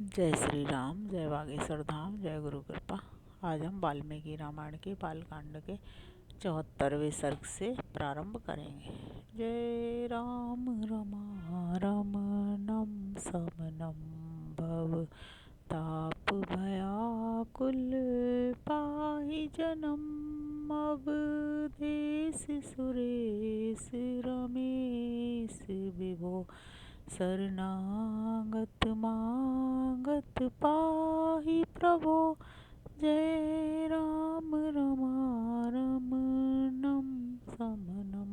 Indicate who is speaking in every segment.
Speaker 1: जय श्री राम, जय बागेश्वर धाम, जय गुरु कृपा। आज हम वाल्मीकि रामायण के बालकांड के 74वें सर्ग से प्रारंभ करेंगे। जय राम रमा रमणम समनम भव ताप भयाकुल पाहि जनम अवधेश सुरेश रमेश विभो शरणागत मागत पाहि प्रभो। जय राम रमा रमणम समनम।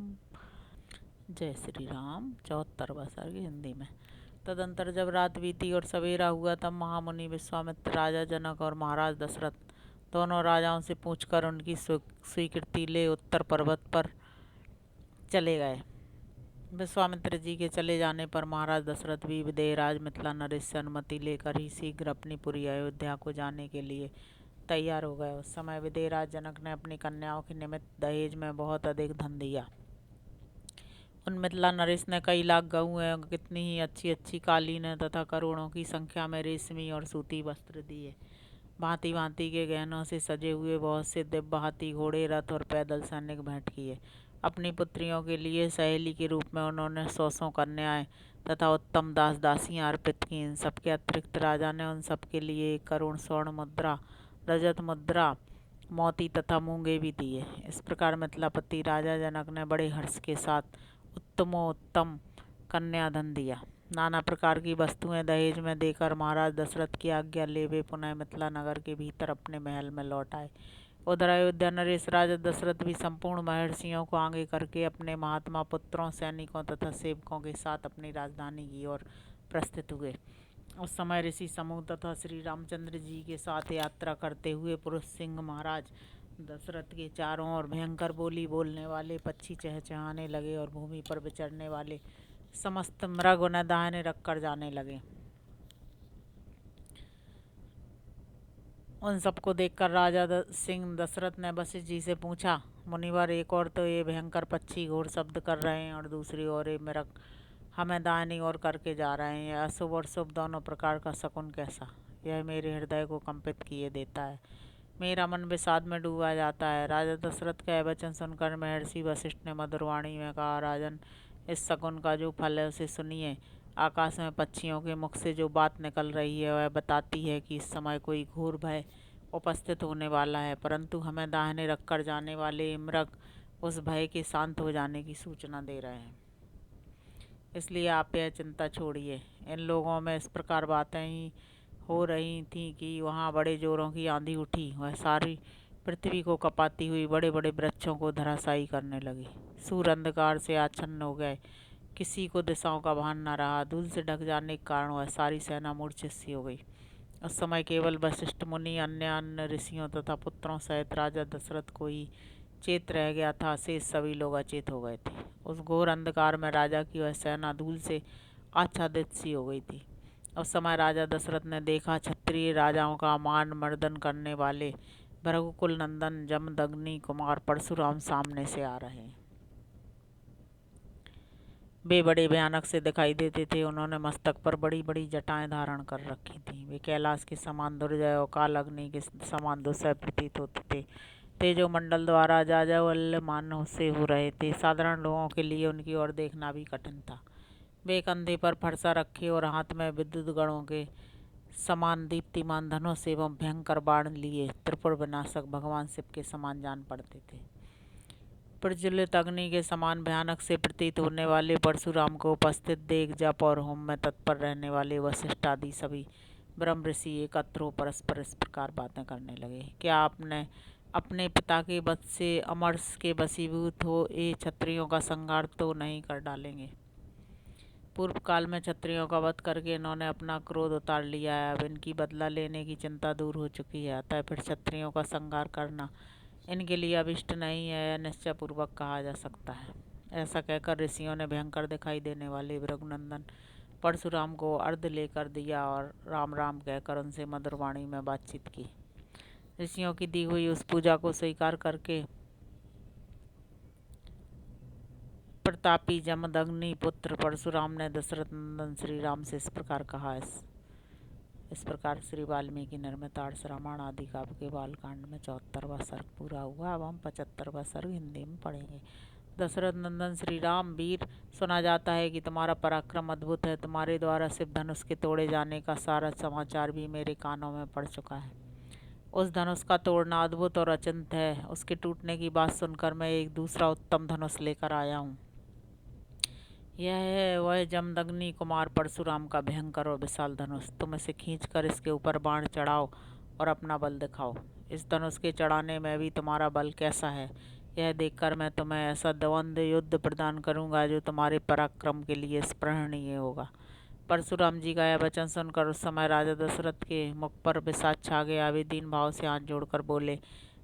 Speaker 1: जय श्री राम। 74वां सर्ग हिंदी में। तदंतर जब रात बीती और सवेरा हुआ तब महामुनि विश्वामित्र, राजा जनक और महाराज दशरथ दोनों राजाओं से पूछकर उनकी स्वीकृति ले उत्तर पर्वत पर चले गए। विश्वामित्र जी के चले जाने पर महाराज दशरथ भी विदेहराज मिथिला नरेश से अनुमति लेकर ही शीघ्र अपनी पुरी अयोध्या को जाने के लिए तैयार हो गए। उस समय विदेहराज जनक ने अपनी कन्याओं के निमित्त दहेज में बहुत अधिक धन दिया। उन मिथिला नरेश ने कई लाख गऊ एवं कितनी ही अच्छी अच्छी कालीन तथा करोड़ों की संख्या में रेशमी और सूती वस्त्र दिए। भांति भांति के गहनों से सजे हुए बहुत से दिव्य हाथी, घोड़े, रथ और पैदल सैनिक भेंट किए। अपनी पुत्रियों के लिए सहेली के रूप में उन्होंने 100 कन्याएं तथा उत्तम दास दासियां अर्पित की। इन सबके अतिरिक्त राजा ने उन सबके लिए 1 करोड़ स्वर्ण मुद्रा, रजत मुद्रा, मोती तथा मूंगे भी दिए। इस प्रकार मिथिलापति राजा जनक ने बड़े हर्ष के साथ उत्तमोत्तम कन्याधन दिया। नाना प्रकार की वस्तुएं दहेज में देकर महाराज दशरथ की आज्ञा ले वे पुनः मिथिला नगर के भीतर अपने महल में लौट आए। उधर अयोध्या नरेश राजा दशरथ भी संपूर्ण महर्षियों को आगे करके अपने महात्मा पुत्रों, सैनिकों तथा सेवकों के साथ अपनी राजधानी की ओर प्रस्थित हुए। उस समय ऋषि समूह तथा श्री रामचंद्र जी के साथ यात्रा करते हुए पुरुष सिंह महाराज दशरथ के चारों ओर भयंकर बोली बोलने वाले पक्षी चहचहाने लगे और भूमि पर विचरने वाले समस्त मृग उन्हें दाहिने रखकर जाने लगे। उन सबको देखकर राजा सिंह दशरथ ने वशिष्ठ जी से पूछा, मुनिवर, एक और तो ये भयंकर पक्षी घोर शब्द कर रहे हैं और दूसरी ओर ये मृग हमें दाहिनी ओर करके जा रहे हैं। यह अशुभ और शुभ दोनों प्रकार का शकुन कैसा? यह मेरे हृदय को कंपित किए देता है। मेरा मन विषाद में डूबा जाता है। राजा दशरथ का यह वचन सुनकर महर्षि वशिष्ठ ने मधुर वाणी में कहा, राजन, इस शकुन का जो फल है उसे सुनिए। आकाश में पक्षियों के मुख से जो बात निकल रही है वह बताती है कि इस समय कोई घोर भय उपस्थित होने वाला है, परंतु हमें दाहिने रखकर जाने वाले मृग उस भय के शांत हो जाने की सूचना दे रहे हैं। इसलिए आप यह चिंता छोड़िए। इन लोगों में इस प्रकार बातें ही हो रही थी कि वहाँ बड़े जोरों की आंधी उठी। वह सारी पृथ्वी को कपाती हुई बड़े बड़े वृक्षों को धराशायी करने लगी। सूर्य अंधकार से आच्छन्न हो गए। किसी को दिशाओं का भान न रहा। धूल से ढक जाने के कारण वह सारी सेना मूर्छित सी हो गई। उस समय केवल वशिष्ठ मुनि, अन्य अन्य ऋषियों तथा पुत्रों सहित राजा दशरथ को ही चेत रह गया था। शेष सभी लोग अचेत हो गए थे। उस घोर अंधकार में राजा की वह सेना धूल से आच्छादित सी हो गई थी। उस समय राजा दशरथ ने देखा, क्षत्रिय राजाओं का मान मर्दन करने वाले भृगुकुल नंदन जमदग्नि कुमार परशुराम सामने से आ रहे हैं। वे बड़े भयानक से दिखाई देते थे। उन्होंने मस्तक पर बड़ी बड़ी जटाएं धारण कर रखी थीं। वे कैलाश के समान दुर्जय और काल अग्नि के समान दुस्सह प्रतीत होते थे। तेजो मंडल द्वारा जाज्वल्यमान से हो रहे थे। साधारण लोगों के लिए उनकी ओर देखना भी कठिन था। वे कंधे पर फरसा रखे और हाथ में विद्युत गणों के समान दीप्तिमान धनुष एवं भयंकर बाण लिए त्रिपुर विनाशक भगवान शिव के समान जान पड़ते थे। प्रज्वलित अग्नि के समान भयानक से प्रतीत होने वाले परशुराम को उपस्थित देख जप और होम में तत्पर रहने वाले वशिष्ठ आदि सभी ब्रह्म ऋषि एकत्र हो परस्पर इस प्रकार बातें करने लगे। क्या आपने अपने पिता के वध से अमरस के वशीभूत हो ये क्षत्रियों का संहार तो नहीं कर डालेंगे? पूर्व काल में क्षत्रियों का वध करके इन्होंने अपना क्रोध उतार लिया है। अब इनकी बदला लेने की चिंता दूर हो चुकी है। अतः फिर क्षत्रियों का संहार करना इनके लिए अभिष्ट नहीं है, निश्चय पूर्वक कहा जा सकता है। ऐसा कहकर ऋषियों ने भयंकर दिखाई देने वाले भृगुनंदन परशुराम को अर्ध लेकर दिया और राम राम कहकर उनसे मधुर वाणी में बातचीत की। ऋषियों की दी हुई उस पूजा को स्वीकार करके प्रतापी जमदग्नि पुत्र परशुराम ने दशरथ नंदन श्री राम से इस प्रकार कहा। इस प्रकार श्री वाल्मीकि निर्मित आर्ष रामायण आदि काव्य के बालकांड में 74वां सर्ग पूरा हुआ। अब हम 75वां सर्ग हिंदी में पढ़ेंगे। दशरथ नंदन श्री राम, वीर, सुना जाता है कि तुम्हारा पराक्रम अद्भुत है। तुम्हारे द्वारा शिव धनुष के तोड़े जाने का सारा समाचार भी मेरे कानों में पड़ चुका है। उस धनुष का तोड़ना अद्भुत और अचिंत्य है। उसके टूटने की बात सुनकर मैं एक दूसरा उत्तम धनुष लेकर आया हूँ। यह है वह जमदग्नि कुमार परशुराम का भयंकर और विशाल धनुष। तुम इसे खींचकर इसके ऊपर बाण चढ़ाओ और अपना बल दिखाओ। इस धनुष के चढ़ाने में भी तुम्हारा बल कैसा है, यह देखकर मैं तुम्हें ऐसा द्वंद्व युद्ध प्रदान करूंगा जो तुम्हारे पराक्रम के लिए स्मरणीय होगा। परशुराम जी का यह वचन सुनकर उस समय राजा दशरथ के मुख पर विषाद छा गया। वे दीन भाव से हाथ जोड़कर बोले,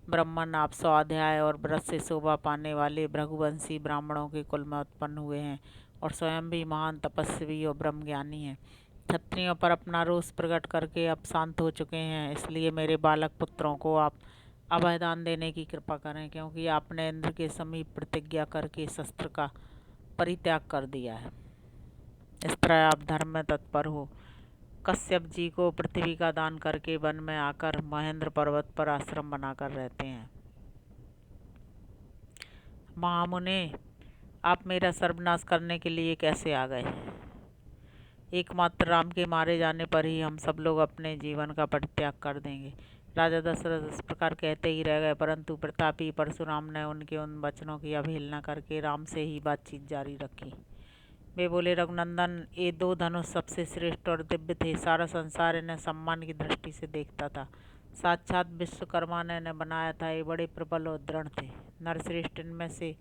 Speaker 1: ब्राह्मण आप स्वाध्याय और व्रत से शोभा पाने वाले भृगुवंशी ब्राह्मणों के कुल में उत्पन्न हुए हैं और स्वयं भी महान तपस्वी और ब्रह्मज्ञानी हैं। क्षत्रियों पर अपना रोष प्रकट करके अब शांत हो चुके हैं, इसलिए मेरे बालक पुत्रों को आप अभयदान देने की कृपा करें, क्योंकि आपने इंद्र के समीप प्रतिज्ञा करके शस्त्र का परित्याग कर दिया है। इस तरह आप धर्म में तत्पर हो। कश्यप जी को पृथ्वी का दान करके वन में आकर महेंद्र पर्वत पर आश्रम बनाकर रहते हैं। महामुने, आप मेरा सर्वनाश करने के लिए कैसे आ गए? एकमात्र राम के मारे जाने पर ही हम सब लोग अपने जीवन का परित्याग कर देंगे। राजा दशरथ इस प्रकार कहते ही रह गए, परंतु प्रतापी परशुराम ने उनके उन वचनों की अवहेलना करके राम से ही बातचीत जारी रखी। वे बोले, रघुनंदन, ये दो धनुष सबसे श्रेष्ठ और दिव्य थे। सारा संसार इन्हें सम्मान की दृष्टि से देखता था। साक्षात विश्वकर्मा ने इन्हें बनाया था। ये बड़े प्रबल और दृढ़ थे। नरश्रेष्ठ इनमें से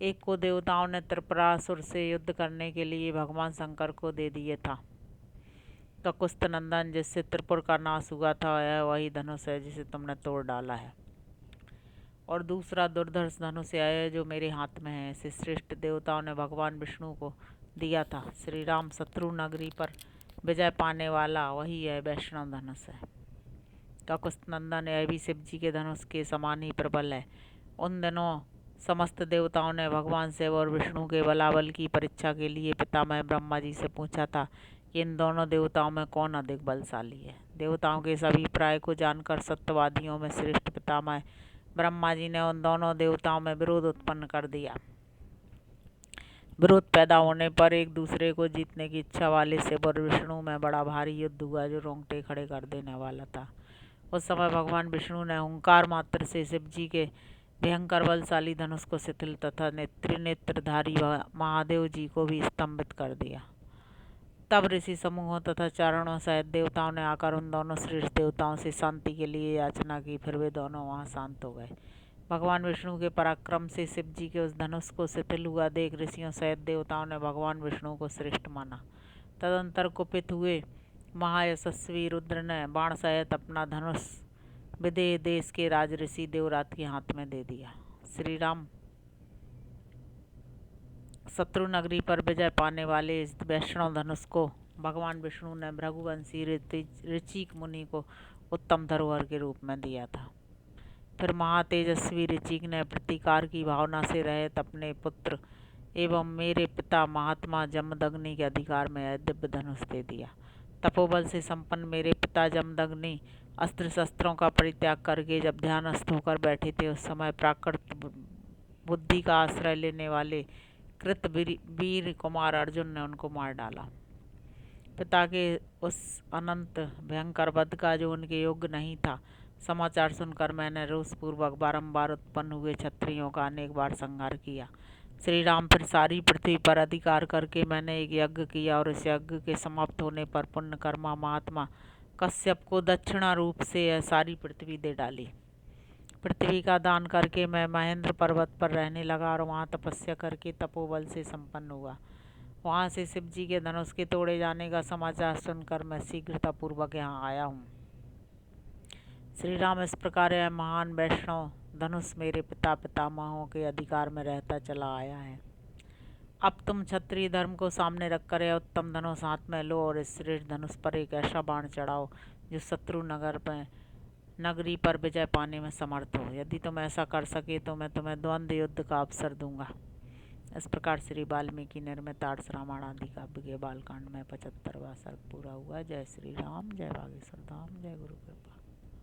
Speaker 1: एक को देवताओं ने त्रिपुरासुर से युद्ध करने के लिए भगवान शंकर को दे दिए था। ककुस्थ नंदन, जिससे त्रिपुर का नाश हुआ था, यह वही धनुष है जिसे तुमने तोड़ डाला है। और दूसरा दुर्धर्ष धनुष है जो मेरे हाथ में है। इसे श्रेष्ठ देवताओं ने भगवान विष्णु को दिया था। श्री राम शत्रु नगरी पर विजय पाने वाला वही है वैष्णव धनुष है। ककुस्थ नंदन, यह भी शिव जी के धनुष के समान ही प्रबल है। उन दिनों समस्त देवताओं ने भगवान शिव और विष्णु के बलाबल की परीक्षा के लिए पितामह ब्रह्मा जी से पूछा था कि इन दोनों देवताओं में कौन अधिक बलशाली है। देवताओं के सभी अभिप्राय को जानकर सत्यवादियों में श्रेष्ठ पितामह ब्रह्मा जी ने उन दोनों देवताओं में विरोध उत्पन्न कर दिया। विरोध पैदा होने पर एक दूसरे को जीतने की इच्छा वाले शिव और विष्णु में बड़ा भारी युद्ध हुआ जो रोंगटे खड़े कर देने वाला था। उस समय भगवान विष्णु ने हुंकार मात्र से शिव जी के भयंकर बलशाली धनुष को शिथिल तथा त्रिनेत्रधारी महादेव जी को भी स्तंभित कर दिया। तब ऋषि समूहों तथा चारणों सहित देवताओं ने आकर उन दोनों श्रेष्ठ देवताओं से शांति के लिए याचना की। फिर वे दोनों वहां शांत हो गए। भगवान विष्णु के पराक्रम से शिव जी के उस धनुष को शिथिल हुआ देख ऋषियों सहित देवताओं ने भगवान विष्णु को श्रेष्ठ माना। तदंतर कुपित हुए महायशस्वी रुद्र ने बाण सहित अपना धनुष विदेह देश के राज ऋषि देवरात के हाथ में दे दिया। श्री राम शत्रु नगरी पर विजय पाने वाले इस वैष्णव धनुष को भगवान विष्णु ने भृगुवंशी ऋचिक मुनि को उत्तम धरोहर के रूप में दिया था। फिर महातेजस्वी ऋचिक ने प्रतिकार की भावना से रहित अपने पुत्र एवं मेरे पिता महात्मा जमदग्नि के अधिकार में यह दिव्य धनुष दे दिया। तपोबल से संपन्न मेरे पिता जमदग्नि अस्त्र शस्त्रों का परित्याग करके जब ध्यानस्थ होकर बैठे थे, उस समय प्राकृत बुद्धि का आश्रय लेने वाले कृत वीर कुमार अर्जुन ने उनको मार डाला। पिता के उस अनंत भयंकर वध का जो उनके योग्य नहीं था, समाचार सुनकर मैंने रोषपूर्वक बारंबार उत्पन्न हुए क्षत्रियों का अनेक बार संहार किया। श्री राम, फिर सारी पृथ्वी पर अधिकार करके मैंने एक यज्ञ किया और इस यज्ञ के समाप्त होने पर पुण्यकर्मा महात्मा कश्यप को दक्षिणा रूप से यह सारी पृथ्वी दे डाली। पृथ्वी का दान करके मैं महेंद्र पर्वत पर रहने लगा और वहाँ तपस्या करके तपोबल से संपन्न हुआ। वहाँ से शिव जी के धनुष के तोड़े जाने का समाचार सुनकर मैं शीघ्रतापूर्वक यहाँ आया हूँ। श्री राम, इस प्रकार यह महान वैष्णव धनुष मेरे पिता पितामहों के अधिकार में रहता चला आया है। अब तुम क्षत्रिय धर्म को सामने रखकर यह उत्तम धनुष हाथ में लो और इस श्रेष्ठ धनुष पर एक ऐसा बाण चढ़ाओ जो शत्रु नगरी पर विजय पाने में समर्थ हो। यदि तुम ऐसा कर सके तो मैं तुम्हें द्वंद्व युद्ध का अवसर दूंगा। इस प्रकार श्री वाल्मीकि निर्मित आर्ष रामायण आदि काव्य के बालकांड में 75वां सर्ग पूरा हुआ। जय श्री राम, जय बागेश्वर धाम, जय गुरु कृपा।